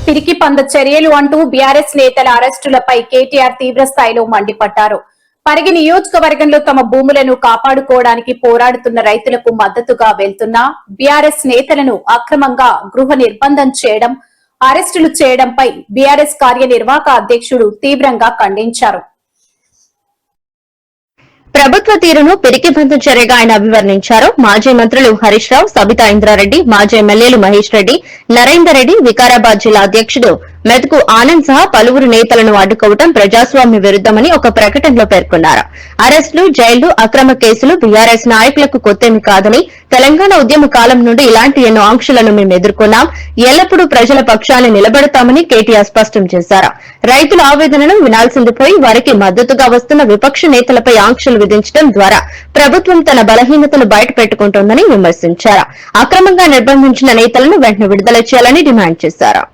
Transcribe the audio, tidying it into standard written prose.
పిరికి పంద చర్యలు అంటూ బీఆర్ఎస్ నేతల అరెస్టులపై కేటీఆర్ తీవ్ర స్థాయిలో మండిపడ్డారు. పరిగి నియోజకవర్గంలో తమ భూములను కాపాడుకోవడానికి పోరాడుతున్న రైతులకు మద్దతుగా వెళ్తున్న బీఆర్ఎస్ నేతలను అక్రమంగా గృహ నిర్బంధం చేయడం, అరెస్టులు చేయడంపై బీఆర్ఎస్ కార్యనిర్వాహక అధ్యక్షుడు తీవ్రంగా ఖండించారు. ప్రభుత్వ తీరును పిరికిబంధం చర్యగా ఆయన అభివర్ణించారు. మాజీ మంత్రులు హరీష్ రావు, సబితా ఇంద్రారెడ్డి, మాజీ ఎమ్మెల్యేలు మహేష్ రెడ్డి, నరేందర్ రెడ్డి, వికారాబాద్ జిల్లా అధ్యకుడు మెతుకు ఆనంద్ సహా పలువురు నేతలను అడ్డుకోవడం ప్రజాస్వామ్య విరుద్దమని ఒక ప్రకటనలో పేర్కొన్నారు. అరెస్టులు, జైళ్లు, అక్రమ కేసులు బీఆర్ఎస్ నాయకులకు కొత్తేమి కాదని, తెలంగాణ ఉద్యమ కాలం నుండి ఇలాంటి ఎన్నో ఆంక్షలను మేము ఎదుర్కొన్నాం, ఎల్లప్పుడూ ప్రజల పక్షాన్ని నిలబడతామని కేటీఆర్ స్పష్టం చేశారు. రైతుల ఆవేదనను వినాల్సింది పోయి వారికి మద్దతుగా వస్తున్న విపక్ష నేతలపై ఆంక్షలు విధించడం ద్వారా ప్రభుత్వం తన బలహీనతను బయట పెట్టుకుంటోందని విమర్శించారు. అక్రమంగా నిర్బంధించిన నేతలను వెంటనే విడుదల చేయాలని డిమాండ్ చేశారు.